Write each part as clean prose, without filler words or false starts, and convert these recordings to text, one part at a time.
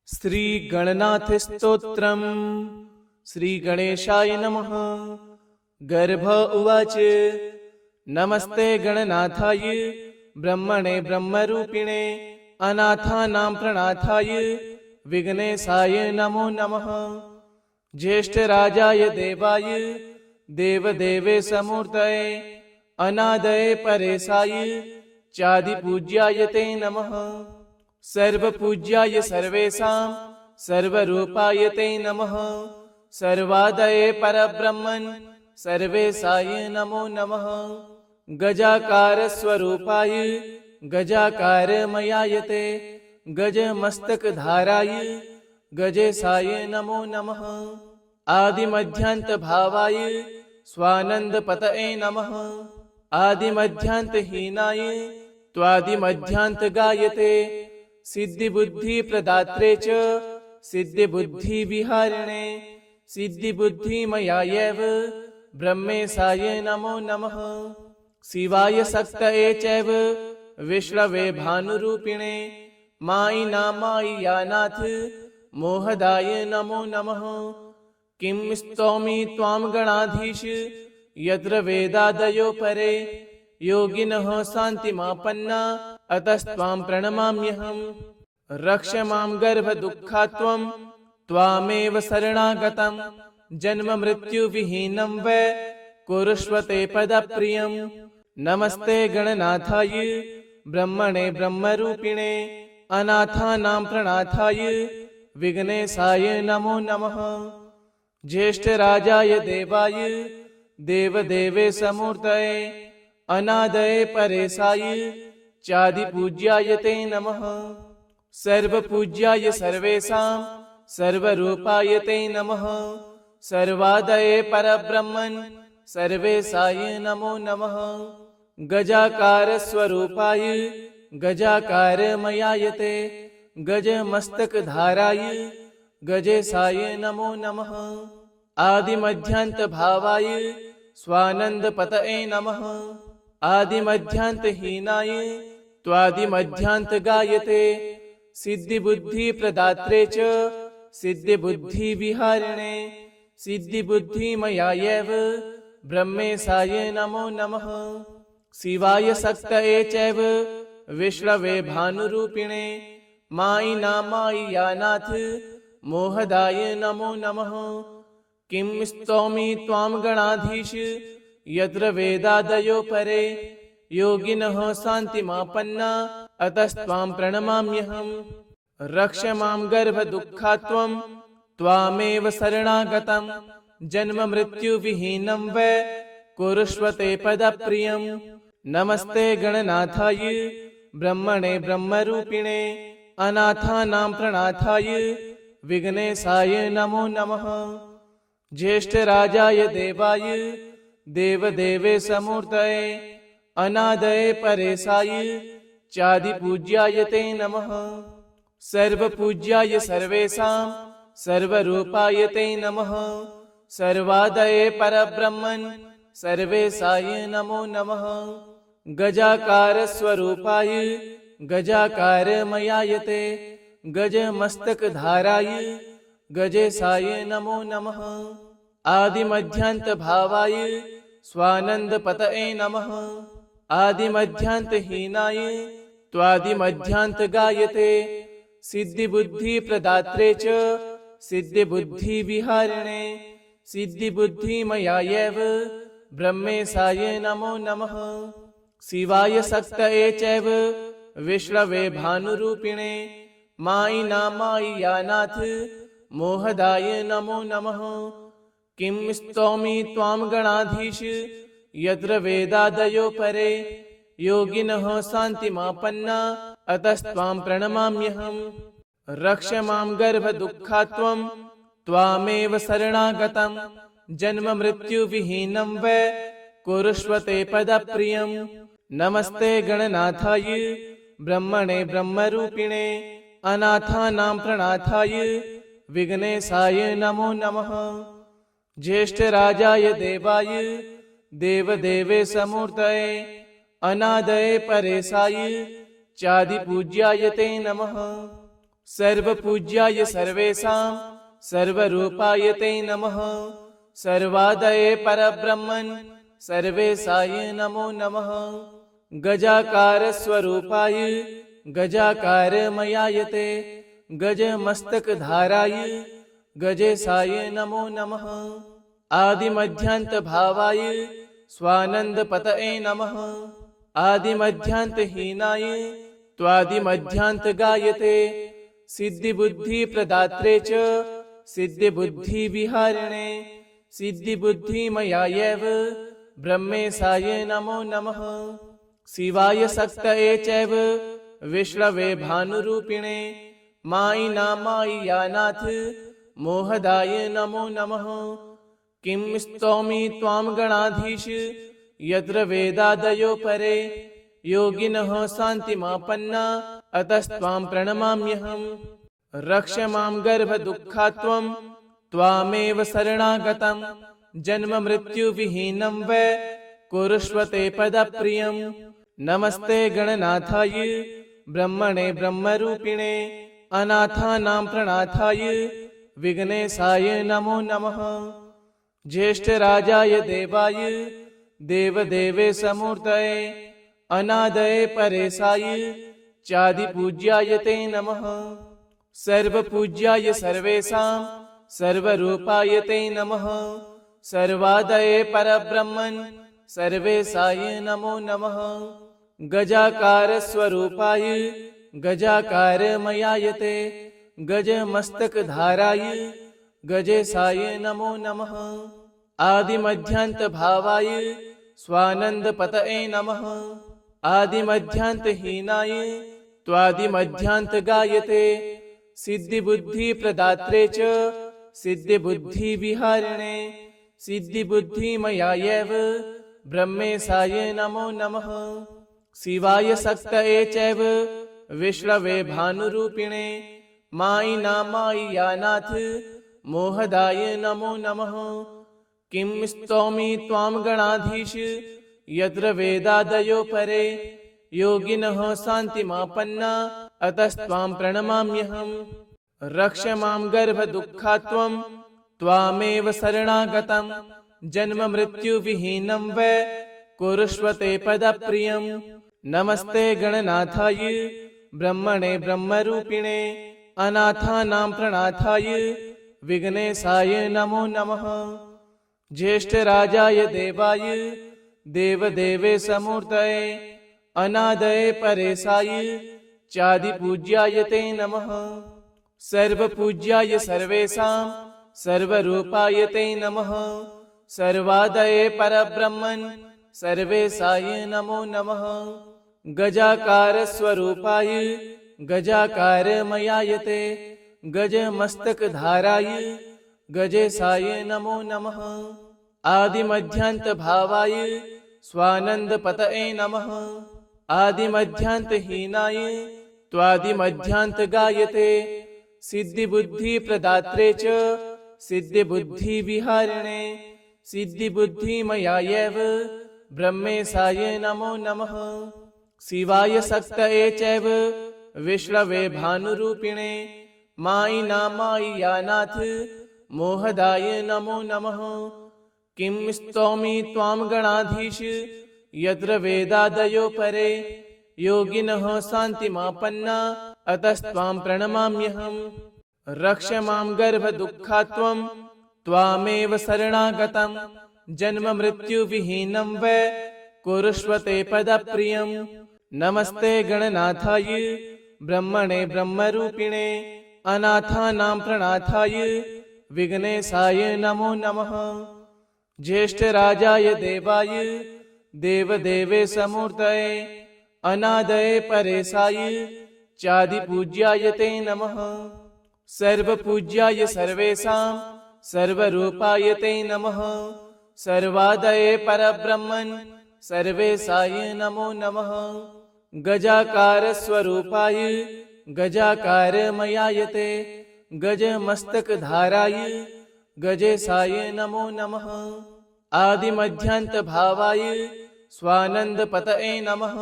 श्री गणनाथ स्तोत्रम। श्री गणेशाय नमः। गर्भ उवाच नमस्ते गणनाथाय ब्रह्मणे ब्रह्मरूपिणे अनाथानां प्रणाथाय विघ्नेशाय नमो नमः। ज्येष्ठराजाय देवाय देवदेवेशमूर्तये अनादये परेशाय चादिपूज्याय ते नमः। सर्वपूज्याय सर्वेषां सर्वरूपाय ते नमः। सर्वादये परब्रह्मन् सर्वेशाय नमो नमः। गजाकार स्वरूपाय गजाकारमयाय ते गजमस्तकधाराय गजेशाय नमो नमः। आदिमध्यान्त भावाय स्वानन्दपतये नमः। आदिमध्यान्तहीनाय त्वादिमध्यान्त गायते सिद्धिबुद्धि प्रदात्रे च सिद्धिबुद्धि विहारिणे सिद्धिबुद्धिमयायैव ब्रह्मेशाय नमो नमः। शिवाय शक्तये चैव विष्णवे भानुरूपिणे मायि नामायि यानाथ मोहदाय नमो नमः। किं स्तौमि त्वां गणाधीश यत्र वेदादयो परे योगिनः शान्तिमापन्ना अतस्त्वां प्रणमाम्यहम्। रक्ष मां गर्भदुःखात्वं त्वामेव शरणागतं जन्म मृत्युविहीनं वै कुरुष्व ते पदप्रियम्। नमस्ते गणनाथाय ब्रह्मणे ब्रह्मरूपिणे अनाथानां प्रणाथाय विघ्नेशाय नमो नमः। ज्येष्ठराजाय देवाय देवदेवेशमूर्तये अनादये परेशाय चादिपूज्याय ते नमः। सर्वपूज्याय सर्वेषां सर्वरूपाय ते नमः। सर्वादये परब्रह्मन् सर्वेशाय नमो नमः। गजाकार स्वरूपाय गजाकारमयाय ते गजमस्तकधाराय गजेशाय नमो नमः। आदिमध्यान्त भावाय स्वानन्दपतये नमः। आदिमध्यान्तहीनाय त्वादिमध्यान्त गायते सिद्धिबुद्धि प्रदात्रे च सिद्धिबुद्धि विहारिणे सिद्धिबुद्धिमयायैव ब्रह्मेशाय नमो नमः। शिवाय शक्तये चैव विष्णवे भानुरूपिणे मायि नामायि यानाथ मोहदाय नमो नमः। किं स्तौमि त्वां गणाधीश यत्र वेदादयो परे योगिनः शान्तिमापन्ना अतस्त्वां प्रणमाम्यहम्। रक्ष मां गर्भदुःखात्वं त्वामेव शरणागतं जन्म मृत्युविहीनं वै कुरुष्व ते पदप्रियम्। नमस्ते गणनाथाय ब्रह्मणे ब्रह्मरूपिणे अनाथानां प्रणाथाय विघ्नेशाय नमो नमः। ज्येष्ठराजाय देवाय देवदेवेशमूर्तये अनादये परेशाय चादिपूज्याय ते नमः। सर्वपूज्याय सर्वेषां सर्वरूपाय ते नमः। सर्वादये परब्रह्मन् सर्वेशाय नमो नमः। गजाकार स्वरूपाय गजाकारमयाय ते गजमस्तकधाराय गजेशाय नमो नमः। आदिमध्यान्त भावाय स्वानन्दपतये नमः। आदिमध्यान्तहीनाय त्वादिमध्यान्त गायते सिद्धिबुद्धि प्रदात्रे च सिद्धिबुद्धि विहारिणे सिद्धिबुद्धिमयायैव ब्रह्मेशाय नमो नमः। शिवाय शक्तये चैव विष्णवे भानुरूपिणे मायि नामायि यानाथ मोहदाय नमो नमः। किं स्तौमि त्वां गणाधीश यत्र वेदादयो परे योगिनः शान्तिमापन्ना अतस्त्वां प्रणमाम्यहम्। रक्ष मां गर्भदुःखात्वं त्वामेव शरणागतं जन्म मृत्युविहीनं वै कुरुष्व ते पदप्रियम्। नमस्ते गणनाथाय ब्रह्मणे ब्रह्मरूपिणे अनाथानां प्रणाथाय विघ्नेशाय नमो नमः। ज्येष्ठराजाय देवाय देवदेवेशमूर्तये अनादये परेशाय चादिपूज्याय ते नमः। सर्वपूज्याय सर्वेषां सर्वरूपाय ते नमः। सर्वादये परब्रह्मन् सर्वेशाय नमो नमः। गजाकार स्वरूपाय गजाकारमयाय ते गजमस्तकधाराय गजेशाय नमो नमः। आदिमध्यान्त भावाय स्वानन्दपतये नमः। आदिमध्यान्तहीनाय त्वादिमध्यान्त गायते। सिद्धिबुद्धिप्रदात्रे च सिद्धिबुद्धिविहारिणे सिद्धिबुद्धिमयायैव ब्रह्मेशाय नमो नमः। शिवाय शक्तये चैव विष्णवे भानुरूपिणे मायि नामायि यानाथ मोहदाय नमो नमः। किं स्तौमि त्वां गणाधीश यत्र वेदादयो परे योगिनः शान्तिमापन्ना अतस्त्वां प्रणमाम्यहम्। रक्ष मां गर्भदुःखात्वं त्वामेव शरणागतं जन्म मृत्युविहीनं वै कुरुष्व ते पदप्रियम्। नमस्ते गणनाथाय ब्रह्मणे ब्रह्मरूपिणे अनाथानां प्रणाथाय विघ्नेशाय नमो नमः। ज्येष्ठराजाय देवाय देवदेवेशमूर्तये अनादये परेशाय चादिपूज्याय ते नमः। सर्वपूज्याय सर्वेषां सर्वरूपाय ते नमः। सर्वादये परब्रह्मन् सर्वेशाय नमो नमः। गजाकार स्वरूपाय गजाकारमयाय ते गजमस्तकधाराय गजेशाय नमो नमः। आदिमध्यान्त भावाय स्वानन्दपतये नमः। आदिमध्यान्तहीनाय त्वादिमध्यान्त गायते। सिद्धिबुद्धिप्रदात्रे च सिद्धिबुद्धिविहारिणे सिद्धिबुद्धिमयायैव ब्रह्मेशाय नमो नमः। शिवाय शक्तये चैव विष्णवे भानुरूपिणे मायि नामायि यानाथ मोहदाय नमो नमः। किं स्तौमि त्वां गणाधीश यत्र वेदादयो परे योगिनः शान्तिमापन्ना अतस्त्वां प्रणमाम्यहम्। रक्ष मां गर्भदुःखात्वं त्वामेव शरणागतं जन्म मृत्युविहीनं वै कुरुष्व ते पदप्रियम्। नमस्ते गणनाथाय ब्रह्मणे ब्रह्मरूपिणे अनाथानां प्रणाथाय विघ्नेशाय नमो नमः। ज्येष्ठराजाय देवाय देवदेवेशमूर्तये अनादये परेशाय चादिपूज्याय ते नमः। सर्वपूज्याय सर्वेषां सर्वरूपाय ते नमः। सर्वादये परब्रह्मन् सर्वेशाय नमो नमः। गजाकार स्वरूपाय गजाकारमयाय ते गजमस्तकधाराय गजेशाय नमो नमः। आदिमध्यान्त भावाय स्वानन्दपतये नमः। आदिमध्यान्तहीनाय त्वादिमध्यान्त गायते। सिद्धिबुद्धिप्रदात्रे च सिद्धिबुद्धिविहारिणे सिद्धिबुद्धिमयायैव ब्रह्मेशाय नमो नमः। शिवाय शक्तये चैव विष्णवे भानुरूपिणे मायि नामायि यानाथ मोहदाय नमो नमः। किं स्तौमि त्वां गणाधीश यत्र वेदादयो परे योगिनः शान्तिमापन्ना अतस्त्वां प्रणमाम्यहम्। रक्ष मां गर्भदुःखात्वं त्वामेव शरणागतं जन्म मृत्युविहीनं वै कुरुष्व ते पदप्रियम्। नमस्ते गणनाथाय ब्रह्मणे ब्रह्मरूपिणे अनाथानां प्रणाथाय विघ्नेशाय नमो नमः। ज्येष्ठराजाय देवाय देवदेवेशमूर्तये अनादये परेशाय चादिपूज्याय ते नमः। सर्वपूज्याय सर्वेषां सर्वरूपाय ते नमः। सर्वादये परब्रह्मन् सर्वेशाय नमो नमः। गजाकार स्वरूपाय गजाकारमयाय ते गजमस्तकधाराय गजेशाय नमो नमः। आदिमध्यान्त भावाय स्वानन्दपतये नमः।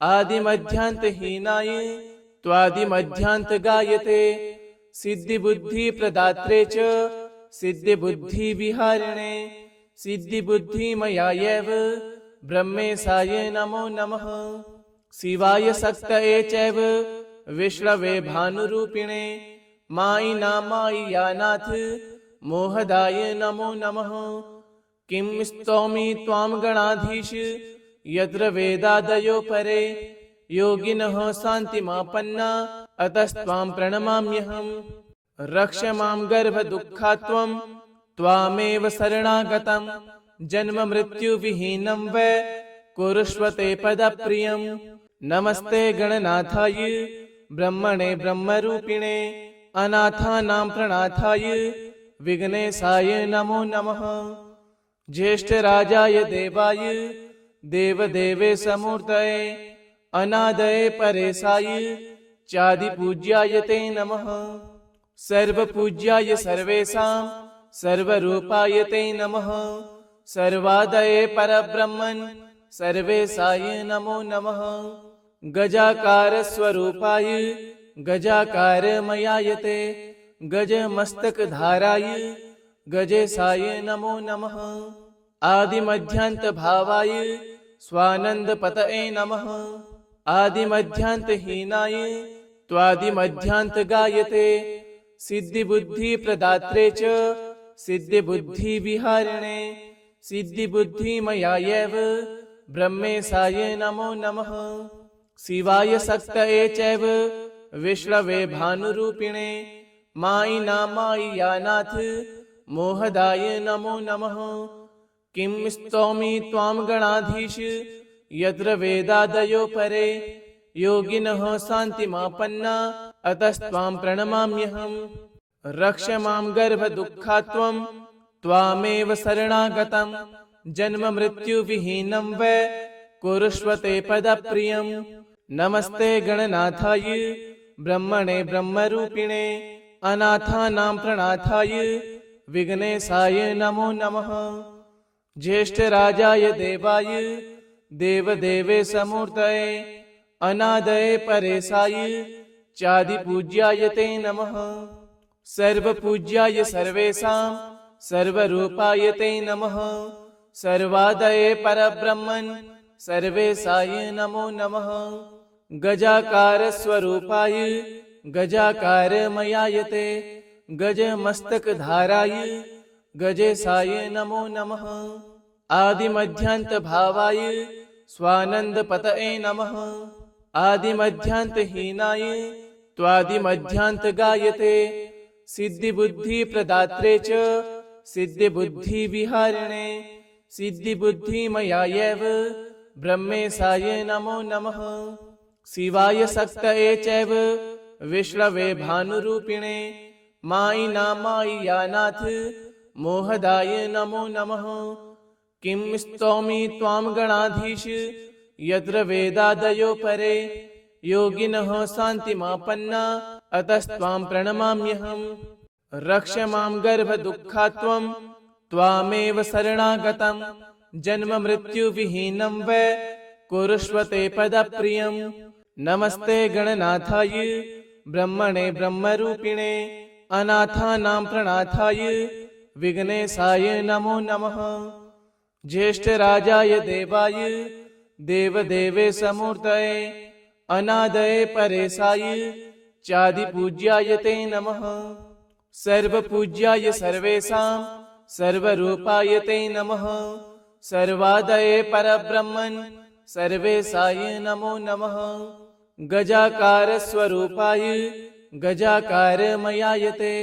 आदिमध्यान्तहीनाय त्वादिमध्यान्त गायते सिद्धिबुद्धिप्रदात्रे च सिद्धिबुद्धिविहारिणे सिद्धिबुद्धिमयायैव ब्रह्मेशाय नमो नमः। शिवाय शक्तये चैव विष्णवे भानुरूपिणे मायि नामायि यानाथ मोहदाय नमो नमः। किं स्तौमि त्वां गणाधीश यत्र वेदादयो परे योगिनः शान्तिमापन्ना अतस्त्वां प्रणमाम्यहम्। रक्ष मां गर्भदुःखात्वं त्वामेव शरणागतं जन्म मृत्युविहीनं वै कुरुष्वते पदप्रियम्। नमस्ते गणनाथाय ब्रह्मणे ब्रह्मरूपिणे अनाथानां प्रणाथाय विघ्नेशाय नमो नमः। ज्येष्ठराजाय देवाय देवदेवेशमूर्तये अनादये परेशाय चादिपूज्याय ते नमः। सर्वपूज्याय सर्वेषां सर्वरूपाय ते नमः। सर्वादये परब्रह्मन् सर्वेशाय नमो नमः। गजाकारस्वरूपाय गजाकारमयाय ते गजमस्तकधाराय गजेशाय नमो नमः। आदिमध्यान्तभावाय स्वानन्दपतये नमः। आदिमध्यान्तहीनाय त्वादिमध्यान्त गायते सिद्धिबुद्धिप्रदात्रे च सिद्धिबुद्धिविहारिणे सिद्धिबुद्धिमयायैव ब्रह्मेशाय नमो नमः। शिवाय शक्तये चैव विष्णवे भानुरूपिणे मायि नामायि यानाथ मोहदाय नमो नमः। किं स्तौमि त्वां गणाधीश यत्र वेदादयो परे योगिनः शान्तिमापन्ना अतस्त्वां प्रणमाम्यहम्। रक्ष मां गर्भदुःखात्वं त्वामेव शरणागतं जन्म मृत्युविहीनं वै कुरुष्वते पदप्रियम्। नमस्ते गणनाथाय ब्रह्मणे ब्रह्मरूपिणे अनाथानां प्रणाथाय विघ्नेशाय नमो नमः। ज्येष्ठराजाय देवाय देवदेवेशमूर्तये अनादये परेशाय चादिपूज्याय ते नमः। सर्वपूज्याय सर्वेषां सर्वरूपाय ते नमः। सर्वादये परब्रह्मन् सर्वेशाय नमो नमः। गजाकारस्वरूपाय गजाकारमयाय ते गजमस्तकधाराय गजेशाय नमो नमः। आदिमध्यान्तभावाय स्वानन्दपतये नमः। आदिमध्यान्तहीनाय त्वादिमध्यान्त गायते सिद्धिबुद्धिप्रदात्रे च सिद्धिबुद्धिविहारिणे सिद्धिबुद्धिमयायैव ब्रह्मेशाय नमो नमः। शिवाय शक्तये चैव विष्णवे भानुरूपिणे मायि नामायि यानाथ मोहदाय नमो नमः। किं स्तौमि त्वां गणाधीश यत्र वेदादयो परे योगिनः शान्तिमापन्ना अतस्त्वां प्रणमाम्यहम्। रक्ष मां गर्भदुःखात्वं त्वामेव शरणागतं जन्म मृत्युविहीनं वै कुरुष्वते पदप्रियम्। नमस्ते गणनाथाय ब्रह्मणे ब्रह्मरूपिणे अनाथानां प्रणाथाय विघ्नेशाय नमो नमः। ज्येष्ठराजाय देवाय देवदेवेशमूर्तये अनादये परेशाय चादिपूज्याय ते नमः। सर्वपूज्याय सर्वेषां सर्वरूपाय ते नमः। सर्वादये परब्रह्मन् सर्वेशाय नमो नमः। गजाकारस्वरूपाय गजाकारमयाय ते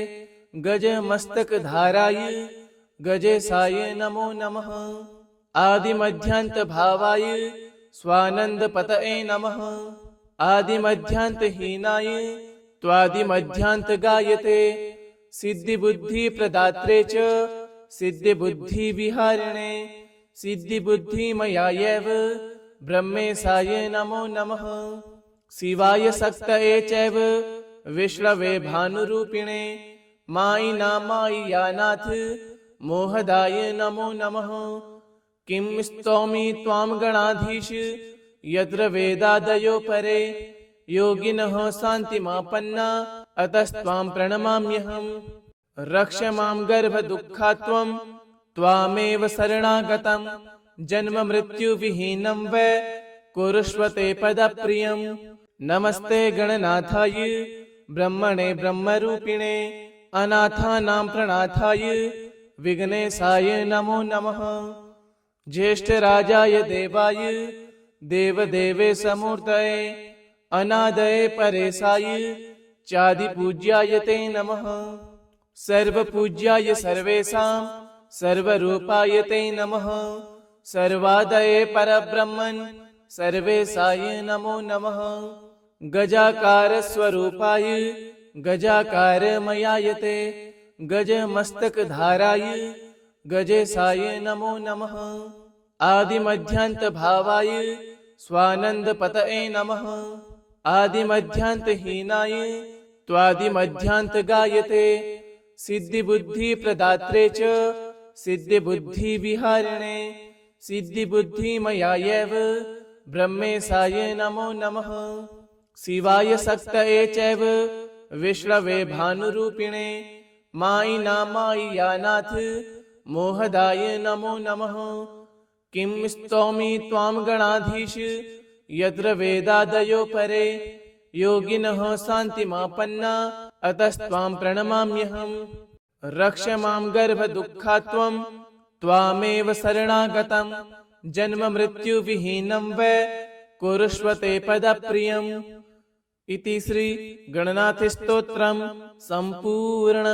गजमस्तकधाराय गजेशाय नमो नमः। आदिमध्यान्तभावाय स्वानन्दपतये नमः। आदिमध्यान्तहीनाय त्वादिमध्यान्त गायते सिद्धिबुद्धिप्रदात्रे च सिद्धिबुद्धिविहारिणे सिद्धिबुद्धिमयायैव ब्रह्मेशाय नमो नमः। शिवाय शक्तये चैव विष्णवे भानुरूपिणे मायि नामायि यानाथ मोहदाय नमो नमः। किं स्तौमि त्वां गणाधीश यत्र वेदादयो परे योगिनः शान्तिमापन्ना अतस्त्वां प्रणमाम्यहम्। रक्ष मां गर्भदुःखात्वं त्वामेव शरणागतं। जन्म मृत्युविहीनं वै कुरुष्व ते पदप्रियम्। नमस्ते गणनाथाय ब्रह्मणे ब्रह्मरूपिणे अनाथानां प्रणाथाय विघ्नेशाय नमो नमः। ज्येष्ठराजाय देवाय देवदेवेश मूर्तये अनादये परेशाय चादिपूज्याय ते नमः। सर्वपूज्याय सर्वेषां सर्वरूपाय ते नमः। सर्वादये परब्रह्मन् सर्वेशाय नमो नमः। गजाकार स्वरूपाय गजाकारमयाय ते गजमस्तकधाराय गजेशाय नमो नमः। आदिमध्यान्तभावाय स्वानन्दपतये नमः। आदिमध्यान्तहीनाय त्वादिमध्यान्तगायते। सिद्धिबुद्धिप्रदात्रे च सिद्धिबुद्धिविहारिणे सिद्धिबुद्धिमयायैव ब्रह्मेशाय नमो नमः। शिवाय शक्तये चैव विष्णवे भानुरूपिणे मायि नामायि यानाथ मोहदाय नमो नमः। किं स्तौमि त्वां गणाधीश यत्र वेदादयो परे योगिनः शान्तिमापन्ना अतस्त्वां प्रणमाम्यहम्। रक्ष मां गर्भदुःखात्वं त्वामेव शरणागतं। जन्म मृत्युविहीनं वै कुरुष्व ते पदप्रियम्। इति श्री गणनाथ स्तोत्रम् सम्पूर्ण।